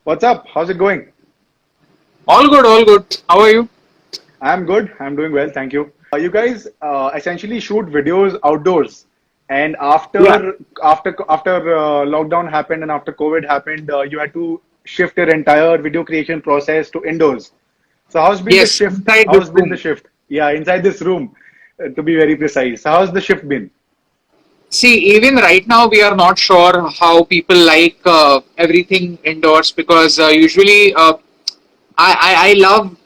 What's up? How's it going? All good, all good. How are you? I'm good. I'm doing well, thank you. You guys essentially shoot videos outdoors, and Yeah. after lockdown happened and after COVID happened, you had to shift your entire video creation process to indoors. So how's been the Yes, shift? inside this How's been the room. shift? Yeah, inside this room, to be very precise. So how's the shift been? See, even right now, we are not sure how people like everything indoors because usually I love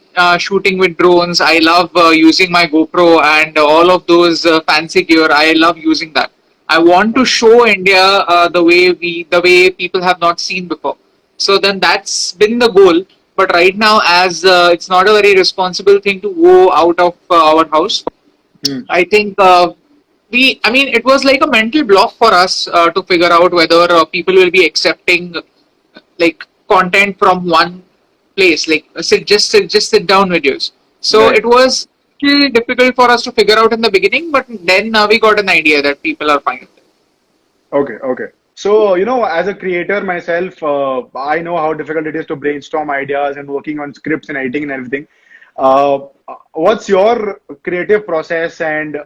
shooting with drones. I love using my GoPro and all of those fancy gear. I love using that. I want to show India the way people have not seen before. So then that's been the goal. But right now, as it's not a very responsible thing to go out of our house, Hmm. I think I mean, it was like a mental block for us to figure out whether people will be accepting like content from one place, like just sit down videos. So Right. it was really difficult for us to figure out in the beginning, but then we got an idea that people are fine with it. Okay, okay. So, as a creator myself, I know how difficult it is to brainstorm ideas and working on scripts and editing and everything. Uh, what's your creative process, and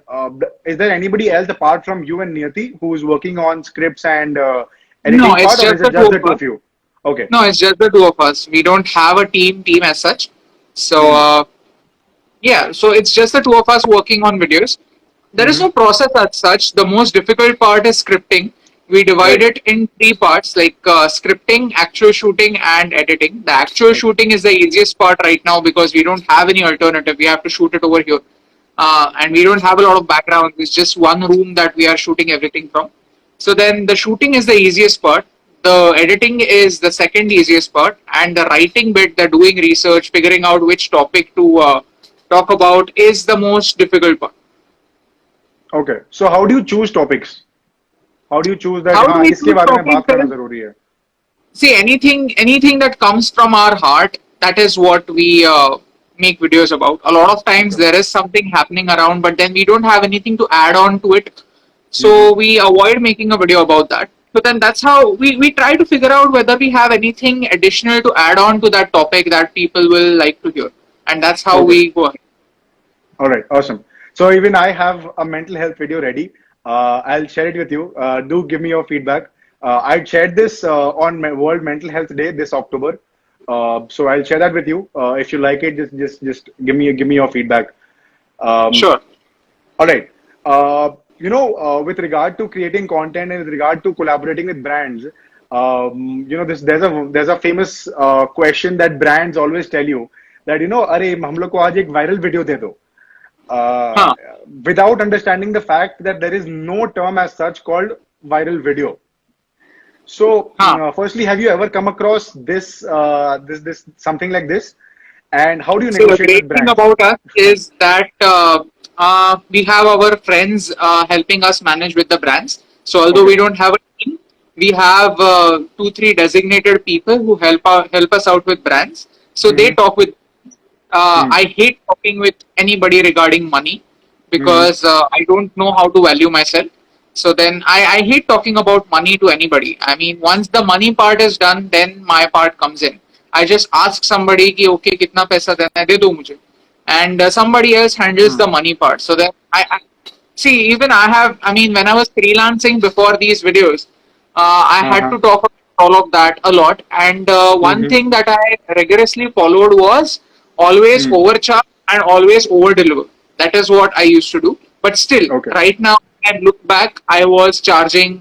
is there anybody else apart from you and Niyati who's working on scripts and No, editing it's part, or is just it the two just the of two us. of you? Okay. No, it's just the two of us. We don't have a team as such. So Hmm. yeah, so it's just the two of us working on videos. There is Hmm. no process as such. The most difficult part is scripting. We divide Right. it in three parts like scripting, actual shooting, and editing. The actual Okay. shooting is the easiest part right now because we don't have any alternative. We have to shoot it over here. And we don't have a lot of background. It's just one room that we are shooting everything from. So then the shooting is the easiest part. The editing is the second easiest part, and the writing bit, the doing research, figuring out which topic to talk about is the most difficult part. Okay. So, how do you choose topics? How do you choose that? How do हाँ, we इसके choose बारे में बात topics? करना जरूरी है. See, anything that comes from our heart, that is what we make videos about. A lot of times Okay. there is something happening around, but then we don't have anything to add on to it, Hmm. so we avoid making a video about that. So then that's how we try to figure out whether we have anything additional to add on to that topic that people will like to hear, and that's how Okay. we go ahead. All right, awesome. So even I have a mental health video ready. I'll share it with you. Do give me your feedback. I shared this on my World Mental Health Day this October. So I'll share that with you. If you like it, just give me your feedback. Um, Sure. all right. With regard to creating content and with regard to collaborating with brands, this there's a famous question that brands always tell you that अरे हम लोग को आज एक viral video दे दो. uh, Huh. without understanding the fact that there is no term as such called viral video. So, Huh. firstly, have you ever come across this something like this? And how do you So the negotiate great with thing brands? about us is that we have our friends helping us manage with the brands. So although Okay. we don't have a team, we have two, three designated people who help us out with brands. So they Mm-hmm. talk with. Mm-hmm. I hate talking with anybody regarding money Mm-hmm. because I don't know how to value myself. So then I hate talking about money to anybody. I mean, once the money part is done, then my part comes in. I just ask somebody कि okay कितना पैसा देना है दे दो मुझे, and somebody else handles the money part. So then I see, even I mean, when I was freelancing before these videos, I had Uh-huh. to talk about all of that a lot. And one Mm-hmm. thing that I rigorously followed was always Mm. overcharge and always over deliver. That is what I used to do. But still, Okay. right now, when I look back, I was charging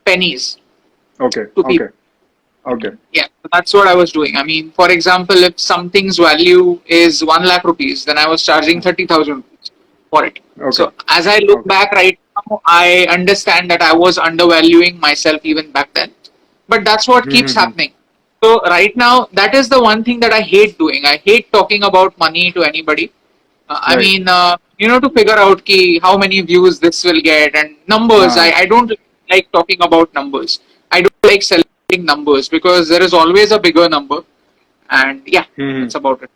pennies Okay. to Okay. people. Okay. Yeah, that's what I was doing. I mean, for example, if something's value is 1 lakh rupees, then I was charging 30,000 rupees for it. Okay. So as I look Okay. back right now, I understand that I was undervaluing myself even back then. But that's what keeps Mm-hmm. happening. So right now, that is the one thing that I hate doing. I hate talking about money to anybody. I Right. mean, to figure out how many views this will get and numbers. Uh, I don't like talking about numbers. I don't like celebrating numbers because there is always a bigger number. And yeah, mhm. that's about it.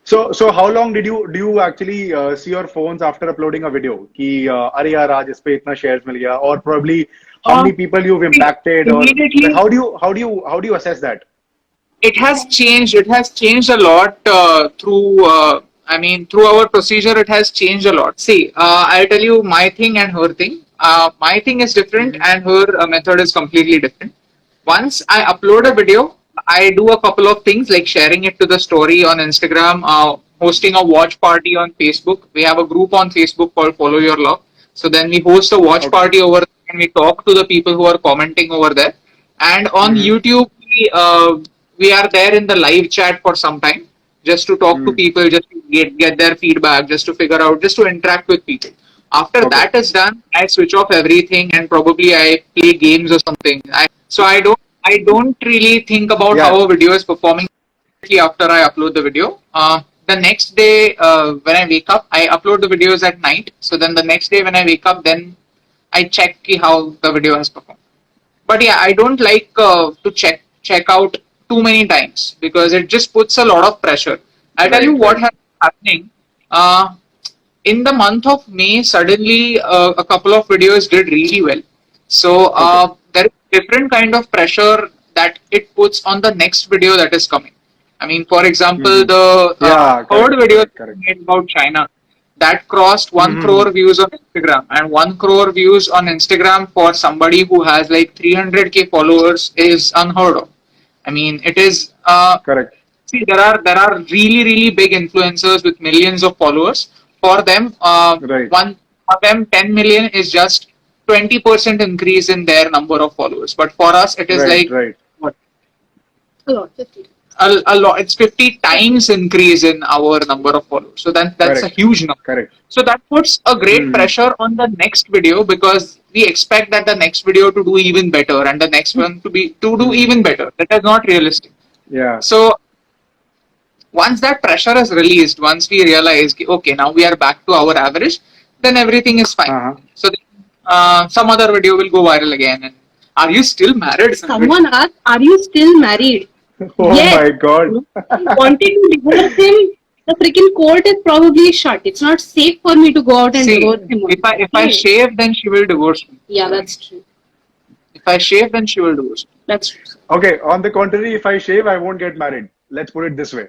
So how long do you actually see your phones after uploading a video? कि अरे यार आज इस पे इतना shares मिल गया, or probably how Uh, many people you've See, impacted, or like immediately, how do you assess that? it has changed. It has changed a lot through. Through our procedure, it has changed a lot. See, I'll tell you my thing and her thing. My thing is different, Hmm. and her method is completely different. Once I upload a video, I do a couple of things like sharing it to the story on Instagram, hosting a watch party on Facebook. We have a group on Facebook called Follow Your Love. So then we host a watch Okay. party over there and we talk to the people who are commenting over there. And on Hmm. YouTube, we are there in the live chat for some time just to talk to Hmm. people, just to get their feedback, just to figure out, just to interact with people. After Okay. that is done, I switch off everything and probably I play games or something. I don't really think about Yeah. how a video is performing after I upload the video. The next day when I wake up, I upload the videos at night. So then the next day when I wake up, then I check how the video has performed. But yeah, I don't like to check out too many times because it just puts a lot of pressure. I'll tell you Right. what Right. has been happening. In the month of May, suddenly a couple of videos did really well. So Okay. there is different kind of pressure that it puts on the next video that is coming. I mean, for example, Hmm. the Yeah. third Correct. video that Correct. Correct. we made about China that crossed 1 Hmm. crore views on Instagram, and 1 crore views on Instagram for somebody who has like 300K followers is unheard of. I mean, it is. Correct. See, there are really big influencers with millions of followers. For them, Right. one for them 10 million is just 20% increase in their number of followers. But for us, it is Right. like Right. what A lot, 50. a lot. It's 50 times increase in our number of followers. So that's a Correct. huge number. Correct. So that puts a great Hmm. pressure on the next video because we expect that the next video to do even better and the next one to do Hmm. even better. That is not realistic. Yeah. So once that pressure is released, once we realize, okay, now we are back to our average, then everything is fine. Uh-huh. So then, some other video will go viral again. And are you still married? Someone asked, "Are you still married?" Oh Yes. my God. Wanting to divorce him, the freaking court is probably shut. It's not safe for me to go out and See, divorce him. if I Okay. shave, then she will divorce me. Yeah, that's true. If I shave, then she will divorce me. That's true. Okay. On the contrary, if I shave, I won't get married. Let's put it this way.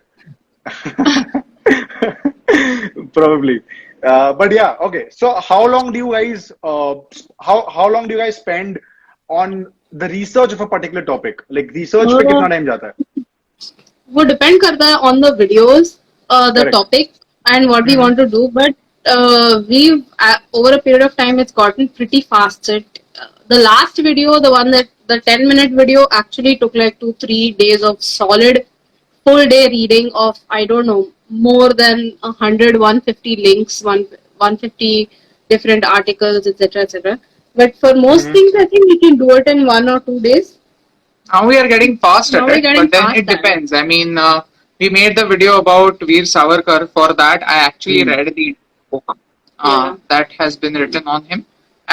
Probably. But yeah, okay. So how long do you guys how long do you guys spend on the research of a particular topic? Like research पे Uh, कितना time जाता है? would depend करता है on the videos, the Correct. topic, and what we Hmm. want to do. But we've over a period of time, it's gotten pretty fast. The last video, the one that the 10-minute video, actually took like 2-3 days of solid full day reading of, I don't know, more than 100, 150 links, 150 different articles, etc., etc. But for most Hmm. things, I think we can do it in 1 or 2 days. Now we are getting fast Now at we're it, getting but then past it that. depends. I mean, we made the video about Veer Savarkar. For that, I actually Hmm. read the book Yeah. that has been written on him,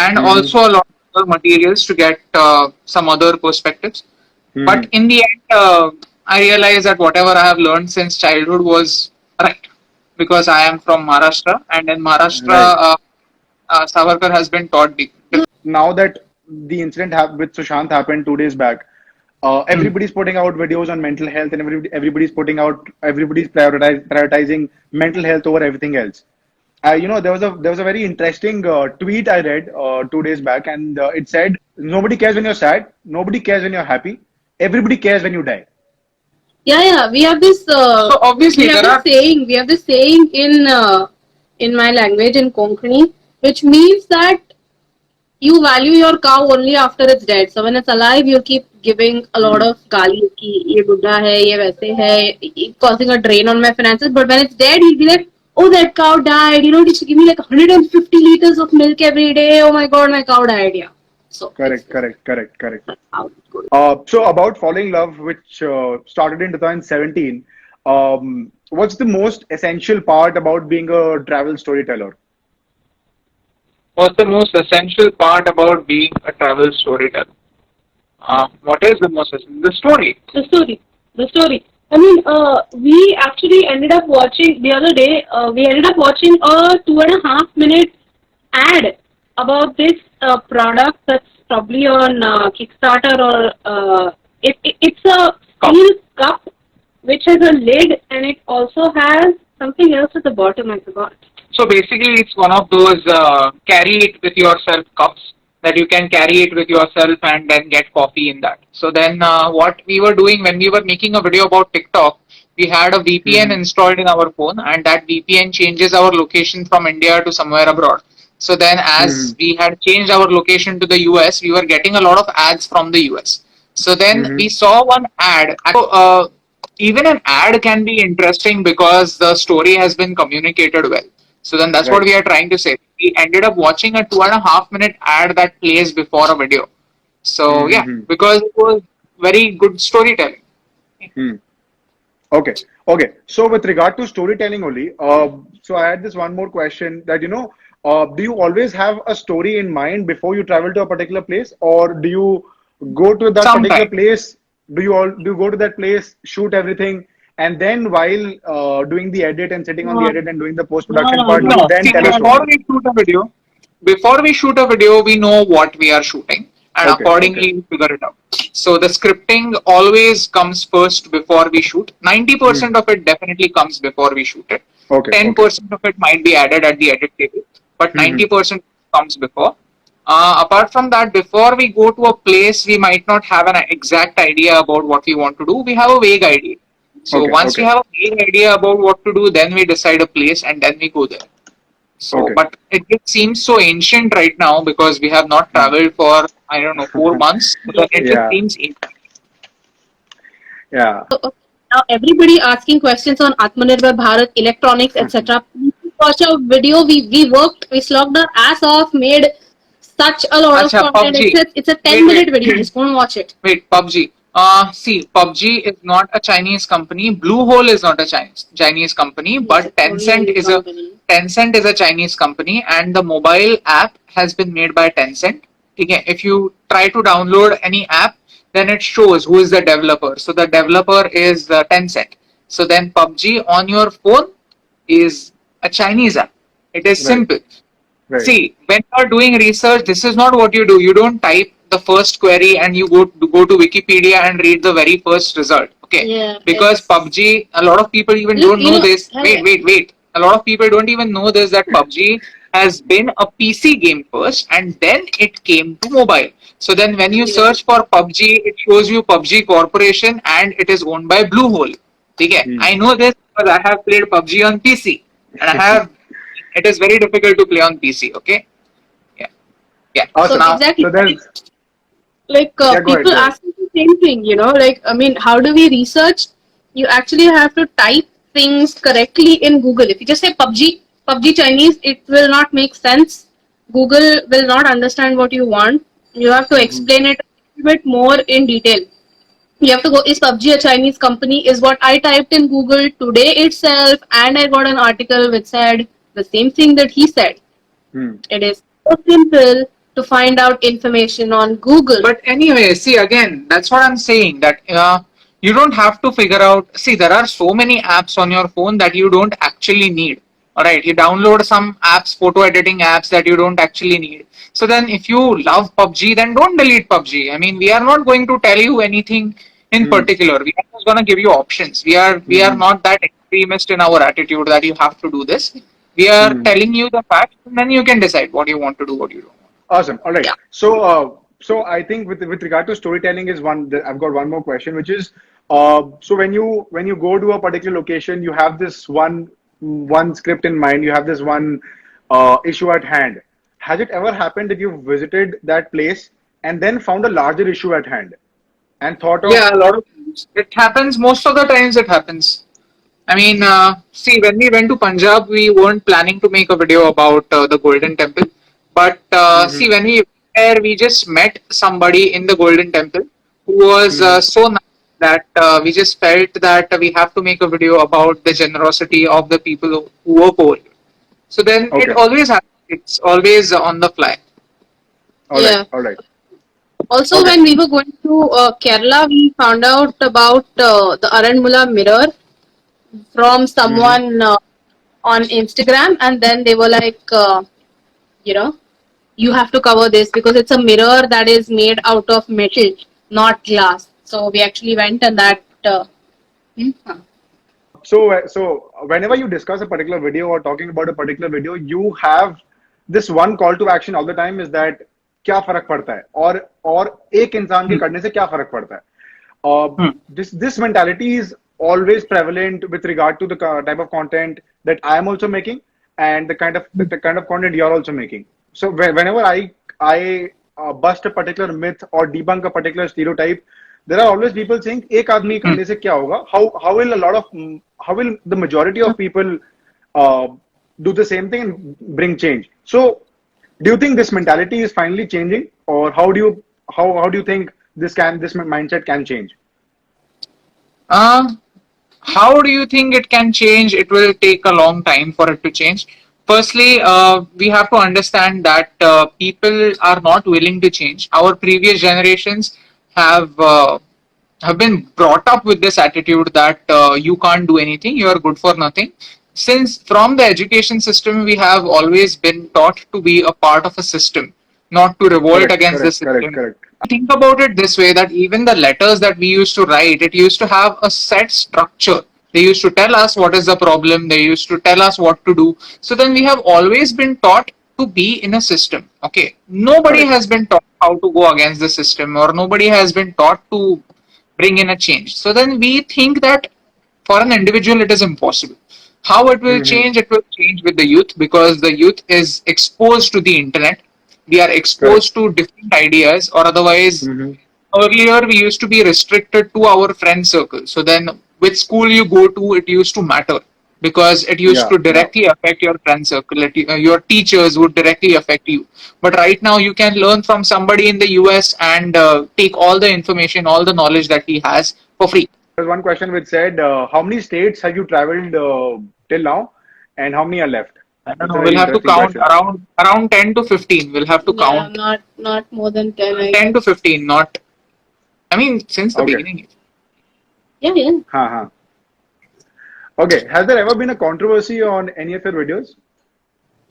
and Hmm. also a lot of other materials to get some other perspectives. Hmm. But in the end, I realized that whatever I have learned since childhood was right because I am from Maharashtra, and in Maharashtra, Right. Savarkar has been taught deep. Now that the incident with Sushant happened 2 days back, Hmm. everybody's putting out videos on mental health, and everybody's prioritizing mental health over everything else. There was a very interesting tweet I read 2 days back, and it said, "Nobody cares when you're sad, nobody cares when you're happy, everybody cares when you die." Yeah, yeah. We have this. So obviously We have there this are saying. We have this saying in my language in Konkani, which means that you value your cow only after it's dead. So when it's alive, you keep giving a lot Hmm. of गाली कि ये बुढ़ा है, ये वैसे है, causing a drain on my finances. But when it's dead, you'll be like, oh, that cow died. You know, it used to give me like 150 liters of milk every day. Oh my god, my cow died. Yeah. So it's Correct, correct, correct, correct. how it goes. So about falling love, which started in 2017, what's the most essential part about being a travel storyteller? what's the most essential part about being a travel storyteller? What is the most essential? The story. The story. The story. I mean, we actually ended up watching the other day. We ended up watching a 2.5 minute ad about this product that's probably on Kickstarter or it's a Cup. steel cup which has a lid and it also has something else at the bottom. I forgot. So basically, it's one of those carry it with yourself cups that you can carry it with yourself and then get coffee in that. So then, what we were doing when we were making a video about TikTok, we had a VPN Mm-hmm. installed in our phone, and that VPN changes our location from India to somewhere abroad. So then, Mm-hmm. as we had changed our location to the US, we were getting a lot of ads from the US. So then Mm-hmm. we saw one ad. Even an ad can be interesting because the story has been communicated well. So then that's what Right. we are trying to say. We ended up watching a 2.5 minute ad that plays before a video. So yeah, Mm-hmm. because it was very good storytelling. Hmm. Okay. Okay. So with regard to storytelling only, so I had this one more question that, do you always have a story in mind before you travel to a particular place, or do you go to that particular Sometimes. place? Do you go to that place, shoot everything, and then while doing the edit and sitting on the No, edit and doing the post no, production no, part, no. you No, then see, tell a No. before we shoot a video, we know what we are shooting, and Okay. Okay. accordingly we figure it out. So the scripting always comes first before we shoot. Hmm. 90% of it definitely comes before we shoot it. Okay. Okay. 10% of it might be added at the edit table, but Hmm. 90% comes before. Apart from that, before we go to a place, we might not have an exact idea about what we want to do. We have a vague idea. So Okay. once we Okay. have a vague idea about what to do, then we decide a place and then we go there. So, Okay. but it just seems so ancient right now because we have not Hmm. traveled for, I don't know, 4 months. So then it just Yeah. seems ancient. Yeah. So, okay, now everybody asking questions on Atmanirbhar Bharat, electronics, etc. Please watch our video. We worked, we slogged our ass off, made such a lot of Acha, content. PUBG. It's a 10 Wait, minute video. Just go and watch it. wait, PUBG. See, PUBG is not a Chinese company. Bluehole is not a Chinese company, It's a but Korean company. Tencent is a Chinese company, and the mobile app has been made by Tencent. Okay, if you try to download any app, then it shows who is the developer. So the developer is Tencent. So then PUBG on your phone is a Chinese app. It is Right. simple. Right. See, when you are doing research, this is not what you do. You don't type the first query and you go to Wikipedia and read the very first result. Okay, Yeah, because it's PUBG, a lot of people even look, don't know this. hey, Wait. A lot of people don't even know this that PUBG has been a PC game first and then it came to mobile. So then when you yeah, search for PUBG, it shows you PUBG Corporation and it is owned by Bluehole. Okay, Hmm. I know this because I have played PUBG on PC and it is very difficult to play on PC. Okay, yeah, yeah. So so Awesome. now, exactly. So there's, Like yeah, go ahead. people Go ahead. asking the same thing, like, I mean, how do we research? You actually have to type things correctly in Google. If you just say PUBG Chinese, it will not make sense. Google will not understand what you want. You have to Hmm. explain it a little bit more in detail. You have to go, is PUBG a Chinese company? Is what I typed in Google today itself, and I got an article which said the same thing that he said. Hmm. It is so simple to find out information on Google. but anyway, see again, that's what I'm saying. That you don't have to figure out. See, there are so many apps on your phone that you don't actually need. All right, you download some apps, photo editing apps that you don't actually need. So then, if you love PUBG, then don't delete PUBG. I mean, we are not going to tell you anything in Hmm. particular. We are just going to give you options. We are Hmm. not that extremist in our attitude that you have to do this. We are Hmm. telling you the facts, and then you can decide what you want to do, what you don't want. Awesome. All right. Yeah. So I think with regard to storytelling is one. I've got one more question, which is, so when you go to a particular location, you have this one script in mind. You have this one issue at hand. Has it ever happened that you visited that place and then found a larger issue at hand and thought of, Yeah, a lot of times. It happens. Most of the times, it happens. I mean, see, when we went to Punjab, we weren't planning to make a video about the Golden Temple. But hmm. see, when we went there, we just met somebody in the Golden Temple who was Hmm. so nice that we just felt that we have to make a video about the generosity of the people who were poor. So then it Okay. always happens. It's always on the fly. All right. Yeah. All right. Also, Okay. when we were going to Kerala, we found out about the Aranmula mirror from Hmm. someone on Instagram, and then they were like, you know, you have to cover this because it's a mirror that is made out of metal, not glass. So we actually went and that So whenever you discuss a particular video or talking about a particular video, you have this one call to action all the time is that क्या फर्क पड़ता है और एक इंसान के Hmm. करने से क्या फर्क पड़ता है. This mentality is always prevalent with regard to the type of content that I am also making and the kind of content you are also making. So whenever I bust a particular myth or debunk a particular stereotype, there are always people saying एक आदमी Hmm. करने से क्या होगा? How will the majority of people uh, do the same thing and bring change? So do you think this mentality is finally changing, or how do you think this mindset can change? Uh, how do you think it can change? It will take a long time for it to change. Firstly, we have to understand that people are not willing to change. Our previous generations have uh, have been brought up with this attitude that you can't do anything, you are good for nothing. Since from the education system, we have always been taught to be a part of a system, not to revolt Correct, against the correct, correct, system. correct. Think about it this way, that even the letters that we used to write, it used to have a set structure. They used to tell us what is the problem, they used to tell us what to do. So then we have always been taught to be in a system. Okay, nobody Correct. has been taught how to go against the system, or nobody has been taught to bring in a change. So then we think that for an individual it is impossible. How it will Mm-hmm. change? It will change with the youth, because the youth is exposed to the internet. We are Correct. exposed to different ideas, or otherwise, Mm-hmm. earlier we used to be restricted to our friend circle. So then, which school you go to, it used to matter, because it used Yeah, to yeah. directly affect your friend circle. Your teachers would directly affect you. But right now, you can learn from somebody in the US and take all the information, all the knowledge that he has for free. There's one question which said, how many states have you traveled till now, and how many are left? I don't It's a know. very We'll have to interesting count question. around 10 to 15. We'll have to Yeah, count not more than 10, I 10 to 15. Not, I mean, since the Okay. beginning. Yeah, yeah. Ha. Okay. Has there ever been a controversy on any of your videos?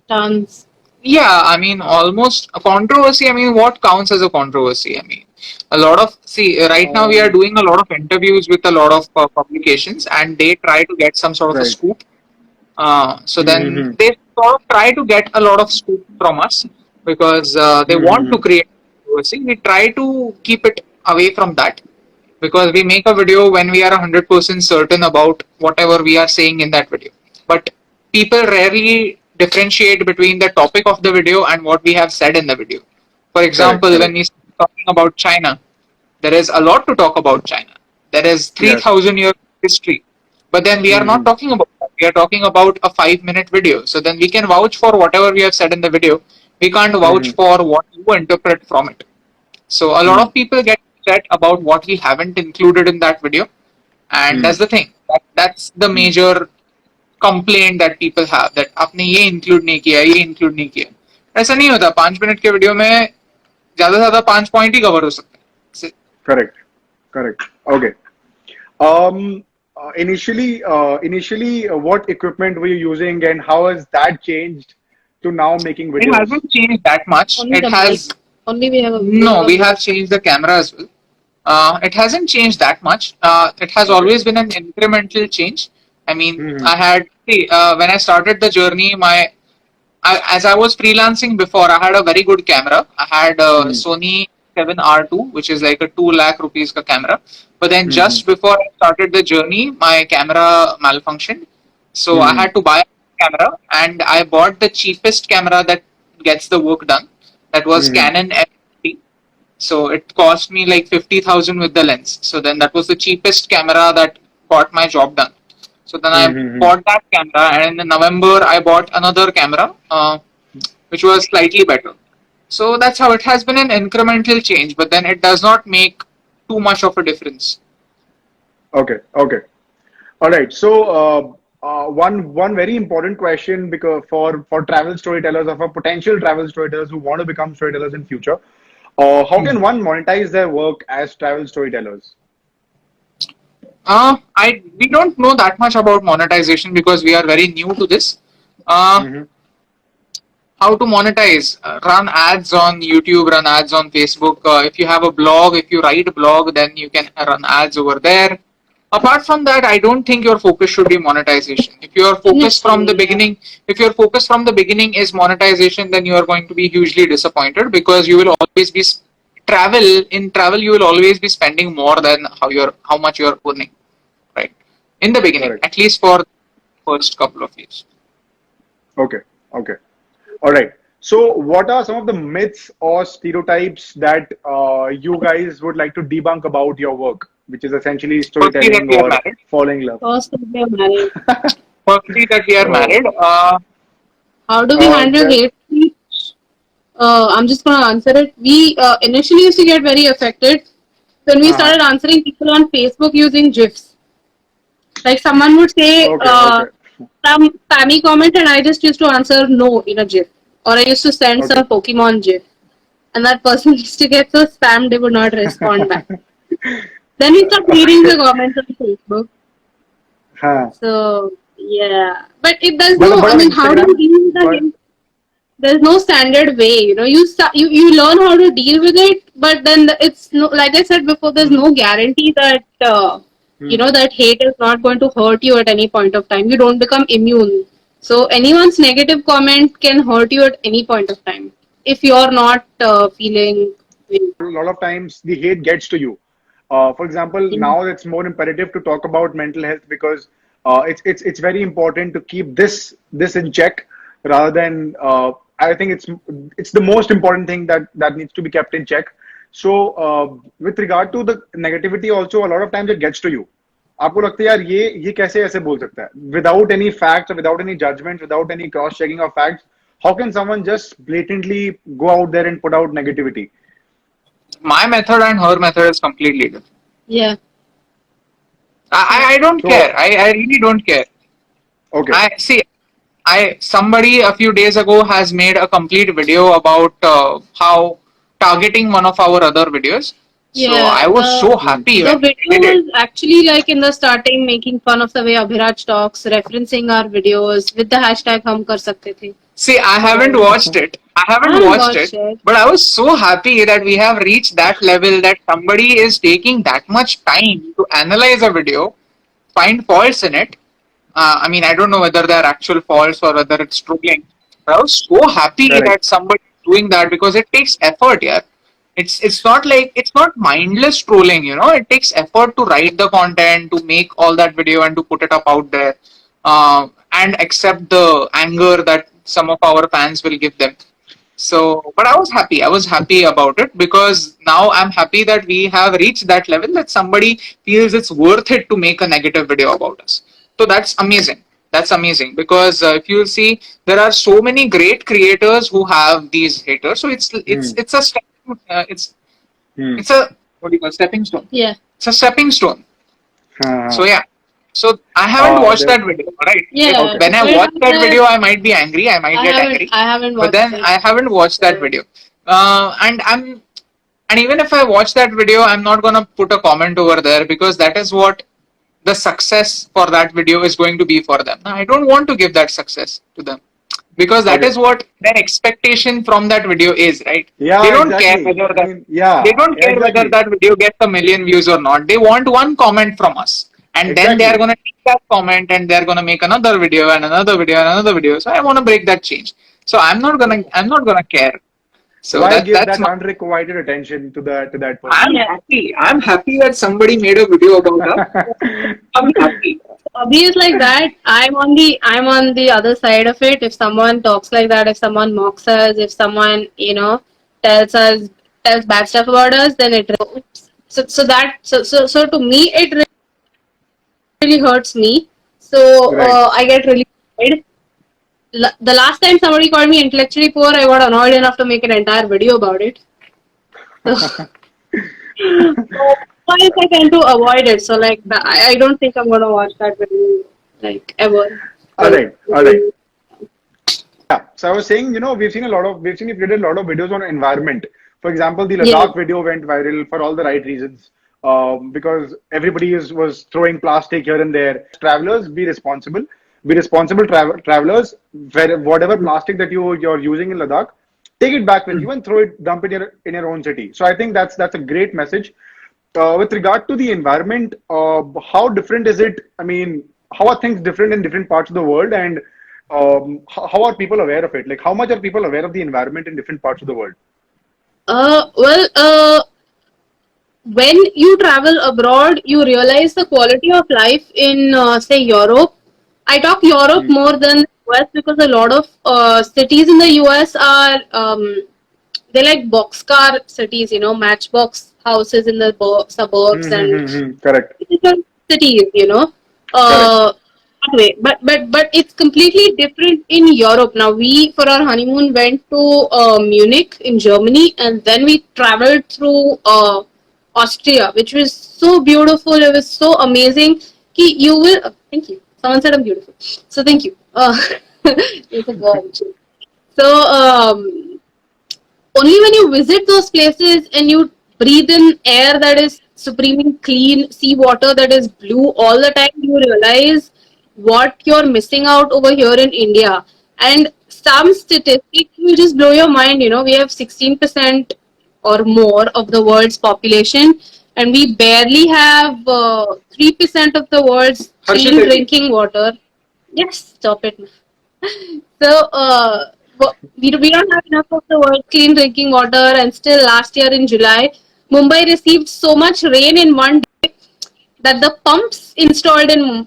Tons. Yeah, I mean, almost a controversy. I mean, what counts as a controversy? I mean, a lot of, see, right now we are Um, doing a lot of interviews with a lot of publications, and they try to get some sort of a right. scoop. So then Mm-hmm. they sort of try to get a lot of scoop from us, because they want to Mm-hmm. create controversy. We try to keep it away from that, because we make a video when we are 100% certain about whatever we are saying in that video. But people rarely differentiate between the topic of the video and what we have said in the video. For Correct. example, when Correct. we start talking about China, there is a lot to talk about China. There is Yes. 3,000 years history. But then we are not Mm-hmm. talking about that. We are talking about a 5 minute video. So then we can vouch for whatever we have said in the video. We can't vouch Mm-hmm. for what you interpret from it. So a lot of people get upset about what we haven't included in that video, and Mm-hmm. that's the thing. That's the major complaint that people have, that आपने ये include नहीं किया, ये include नहीं किया. ऐसा नहीं होता. 5 मिनट के वीडियो में ज्यादा से ज्यादा 5 पॉइंट ही कवर हो सकते हैं. Correct. Correct. Okay. Initially, what equipment were you using, and how has that changed to now making It videos? hasn't changed that much. Only It the mic. has Only No, we have changed the camera as well. It hasn't changed that much. It has Okay. always been an incremental change. I mean, Mm-hmm. I had when I started the journey, as I was freelancing before, I had a very good camera. I had a Mm-hmm. Sony 7R2, which is like a 2 lakh rupees ka camera. But then Mm-hmm. just before I started the journey, my camera malfunctioned. So I Mm-hmm. had to buy a camera, and I bought the cheapest camera that gets the work done. That was Mm-hmm. Canon F50. So it cost me like 50,000 with the lens. So then that was the cheapest camera that got my job done. So then I Mm-hmm. bought that camera, and in November I bought another camera, which was slightly better. So that's how it has been an incremental change, but then it does not make too much of a difference. Okay. Okay. All right. So, one very important question, because for travel storytellers or for potential travel storytellers who want to become storytellers in future, how can one monetize their work as travel storytellers? I We don't know that much about monetization because we are very new to this. Uh, Mm-hmm. how to monetize? Run ads on YouTube, run ads on Facebook. If you have a blog, if you write a blog, then you can run ads over there. Apart from that, I don't think your focus should be monetization. If your focus from the Initially, yeah. beginning, if your focus from the beginning is monetization, then you are going to be hugely disappointed because you will always be travel. You will always be spending more than how much you are earning, right? In the beginning, Correct. at least for the first couple of years. Okay. Okay. All right. So, what are some of the myths or stereotypes that you guys would like to debunk about your work, which is essentially Firstly, that storytelling we are or married. falling in love? First, if we are married. Firstly, that we are Oh, married. How do we handle that. hate speech? I'm just gonna answer it. We initially used to get very affected when we Uh-huh. started answering people on Facebook using GIFs. Like someone would say Okay. Okay. some spammy comment, and I just used to answer no in a GIF, or I used to send Okay. some Pokemon GIF, and that person used to get so spammed they would not respond back. Then we stopped reading the comments on Facebook. Huh. So yeah, but if there's But no, but I on mean, how do you Instagram, deal with the but hate? There's no standard way, you learn how to deal with it, but then it's no, like I said before, there's hmm, no guarantee that hmm, that hate is not going to hurt you at any point of time. You don't become immune, so anyone's negative comment can hurt you at any point of time if you're not feeling a lot of times the hate gets to you. For example, now it's more imperative to talk about mental health because it's very important to keep this in check rather than I think it's the most important thing that needs to be kept in check. So with regard to the negativity also a lot of times it gets to you. आपको लगता है यार ये कैसे ऐसे बोल सकता है without any facts or without any judgment without any cross checking of facts how can someone just blatantly go out there and put out negativity. my method and her method is completely different. yeah I don't care. So I really don't care. okay. I see. I somebody a few days ago has made a complete video about how targeting one of our other videos. So yeah I was so Hmm. happy The when video he did it. was actually like in the starting making fun of the way Abhiraj talks, referencing our videos with the hashtag hum kar sakte the. See, I haven't So watched it. I I haven't haven't watched it, watched it. but I was so happy that we have reached that level that somebody is taking that much time to analyze a video, find faults in it. I mean, I don't know whether they're actual faults or whether it's trolling. But I was so happy Correct. that somebody is doing that because it takes effort, yeah. It's not like it's not mindless trolling, you know. It takes effort to write the content, to make all that video, and to put it up out there, and accept the anger that some of our fans will give them. So, but I was happy. I was happy about it because now I'm happy that we have reached that level that somebody feels it's worth it to make a negative video about us. So that's amazing. That's amazing because if you see, there are so many great creators who have these haters. So Hmm. it's a step, it's Hmm. it's a what do you call stepping stone. Yeah. It's a stepping stone. So Uh, yeah. So I haven't watched there, that video, right? If Yeah. okay. when I But watch that video, I might be angry. I might get angry, I haven't but watched then it. I haven't watched that video. And even if I watch that video, I'm not gonna put a comment over there because that is what the success for that video is going to be for them. I don't want to give that success to them because that Okay. is what their expectation from that video is, right? They Yeah, don't care exactly. whether I that mean, yeah, they don't yeah, care whether exactly. that video gets a million views or not. They want one comment from us, and then they are Exactly. gonna take that comment and they are gonna make another video and another video and another video. So I want to break that change. So I'm not gonna care. So Why give that's that my. unrequited attention to that I'm person? Yeah. happy. I'm happy that somebody made a video about us. I'm happy. Abhi is like that. I'm on the other side of it. If someone talks like that, if someone mocks us, if someone tells us tells bad stuff about us, then it so to me it really hurts me. So Right. I get really annoyed. The last time somebody called me intellectually poor, I got annoyed enough to make an entire video about it. So once I tend to avoid it. So like I don't think I'm gonna watch that video like ever. All right. All right. Yeah. So I was saying, we've created a lot of videos on environment. For example, the Yeah. Ladakh video went viral for all the right reasons. Because everybody was throwing plastic here and there. Travelers, be responsible. Be responsible travelers. Whatever plastic that you're using in Ladakh, take it back with you and dump it in your own city. So I think that's a great message. with regard to the environment, how different is it? I mean, how are things different in different parts of the world, and how are people aware of it? Like, how much are people aware of the environment in different parts of the world? Well, when you travel abroad, you realize the quality of life in, say, Europe. I talk Europe Hmm. more than the US because a lot of cities in the US are they like boxcar cities, matchbox houses in the suburbs and Correct. different cities, Correct. uh, that way. But it's completely different in Europe. Now we for our honeymoon went to Munich in Germany, and then we traveled through Austria, which was so beautiful. It was so amazing. You will. Thank you. Someone said I'm beautiful, so thank you. It's a girl. So only when you visit those places and you breathe in air that is supremely clean, see water that is blue all the time, you realize what you're missing out over here in India. And some statistics will just blow your mind. We have 16% or more of the world's population, and we barely have 3% of the world's clean Harshit, drinking water. Yes, stop it. So we don't have enough of the world clean drinking water, and still last year in July, Mumbai received so much rain in one day that the pumps installed in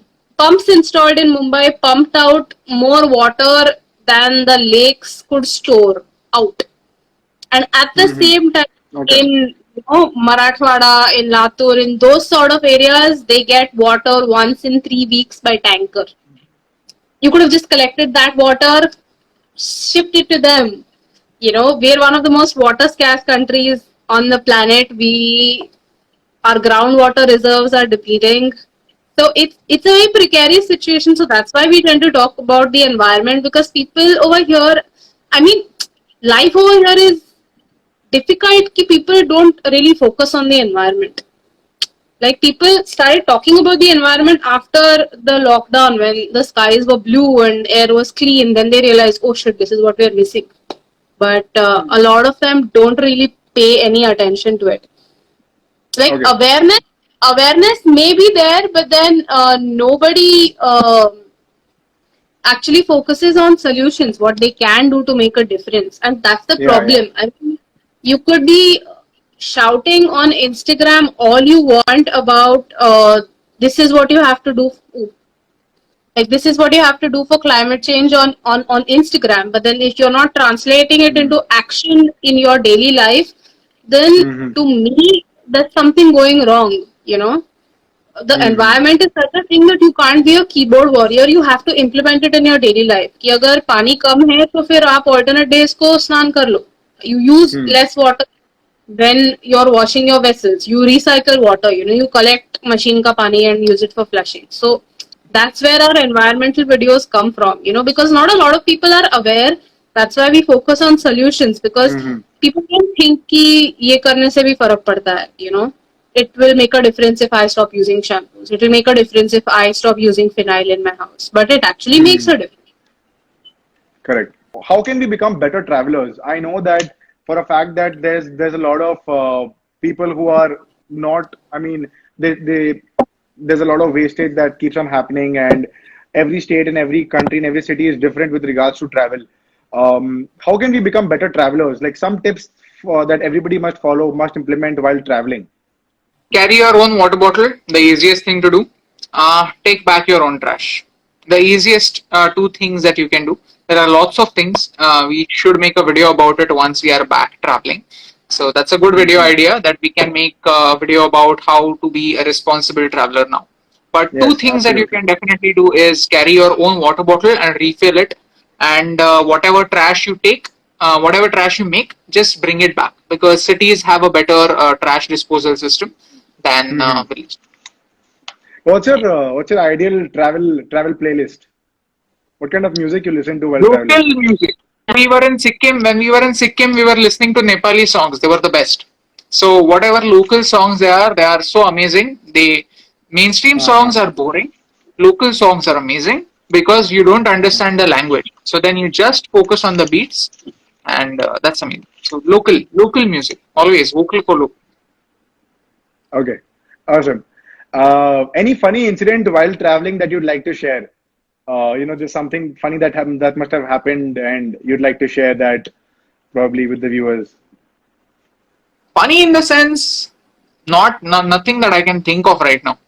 Mumbai pumped out more water than the lakes could store out. And at the same time, Okay. in Marathwada, in Latur, in those sort of areas, they get water once in 3 weeks by tanker. You could have just collected that water, shipped it to them. We're one of the most water scarce countries on the planet. Our groundwater reserves are depleting. So it's a very precarious situation. So that's why we tend to talk about the environment, because people over here, I mean, life over here is difficult. People don't really focus on the environment. Like, people started talking about the environment after the lockdown, when the skies were blue and air was clean. Then they realized, oh shit, this is what we're missing. But a lot of them don't really pay any attention to it. Like, Okay. awareness may be there, but then nobody actually focuses on solutions, what they can do to make a difference. And that's the Yeah, yeah. problem. I mean, you could be shouting on Instagram all you want about this is what you have to do. Like, this is what you have to do for climate change on Instagram. But then if you're not translating it Hmm. into action in your daily life, then Hmm. to me, there's something going wrong. The Hmm. environment is such a thing that you can't be a keyboard warrior. You have to implement it in your daily life. कि अगर पानी कम है तो फिर आप alternate days को स्नान कर लो. You use Hmm. less water when you're washing your vessels. You recycle water. You collect machine ka pani and use it for flushing. So that's where our environmental videos come from. Because not a lot of people are aware. That's why we focus on solutions, because Hmm. people don't think कि ये करने से भी फर्क पड़ता है. It will make a difference if I stop using shampoos. It will make a difference if I stop using phenyl in my house. But it actually makes Hmm. a difference. Correct. How can we become better travelers? I know that for a fact that there's a lot of people who are not. I mean, they there's a lot of wastage that keeps on happening, and every state and every country and every city is different with regards to travel. How can we become better travelers? Like some tips that everybody must follow, must implement while traveling. carry your own water bottle. The easiest thing to do. Take back your own trash. The easiest two things that you can do. There are lots of things. We should make a video about it once we are back traveling. So that's a good video Hmm. idea that we can make a video about how to be a responsible traveler now. But two Yes, things that you absolutely. can definitely do is carry your own water bottle and refill it, and whatever trash you take, whatever trash you make, just bring it back, because cities have a better trash disposal system than Hmm. village. What's your ideal travel playlist? What kind of music you listen to while Local traveling? music. We were in Sikkim. When we were in Sikkim, we were listening to Nepali songs. They were the best. So whatever local songs they are so amazing. They mainstream Uh-huh. songs are boring. Local songs are amazing because you don't understand the language. So then you just focus on the beats, and that's amazing. So local music, always vocal for local. Okay, awesome. Any funny incident while traveling that you'd like to share? Just something funny that happened that must have happened, and you'd like to share that probably with the viewers. Funny in the sense, nothing that I can think of right now.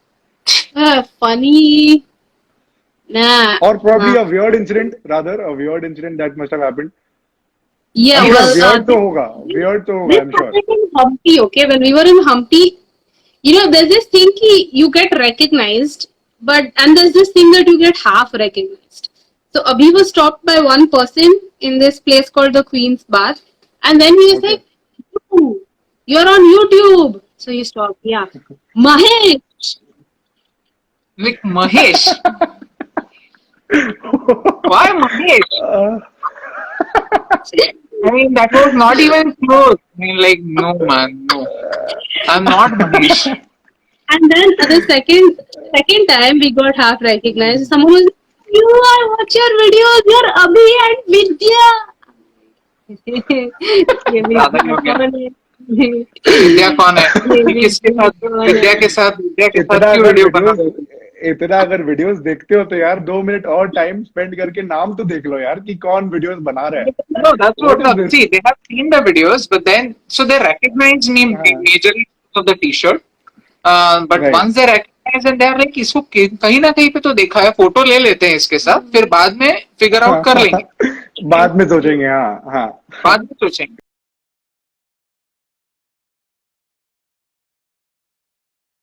Funny. Nah. Or probably a weird incident, rather, a weird incident that must have happened. Yeah, I'm sure well, weird to hoga. Weird to hoga, this I'm sure. happened in Humpty, okay? When we were in Humpty, there's this thing you get recognized, and there's this thing that you get half recognized. So Abhi was stopped by one person in this place called the Queen's Bath, and then he was Okay. like, "You're on YouTube." So he stopped. Yeah, Mahesh. Like Mahesh. Why Mahesh? Uh, I mean, that was not even close. I mean, like, no, man, no. I'm not Mahesh. And then the second time we got half recognized. Someone was, "You are watch your videos. You're Abhi and Vidya." ये ज्यादा ही विद्या हो गया। कौन है? विद्या कौन है? ये किसके विद्या साथ? कौन विद्या है? के साथ इतना क्यों अगर वीडियो बना वीडियोस इतना अगर वीडियोस देखते हो तो यार 2 मिनट और टाइम स्पेंड करके नाम तो देख लो यार कि कौन वीडियोस बना रहा है. No, that's What what is up. this? See, they have seen the videos, but then so they recognize me हाँ, majorly because of the T-shirt. But right. once they recognize and they are like, इसको कहीं ना कहीं पे तो देखा है, photo ले लेते हैं इसके साथ, फिर बाद में फिगर आउट कर लेंगे. बाद में सोचेंगे. हाँ, हाँ. बाद में सोचेंगे.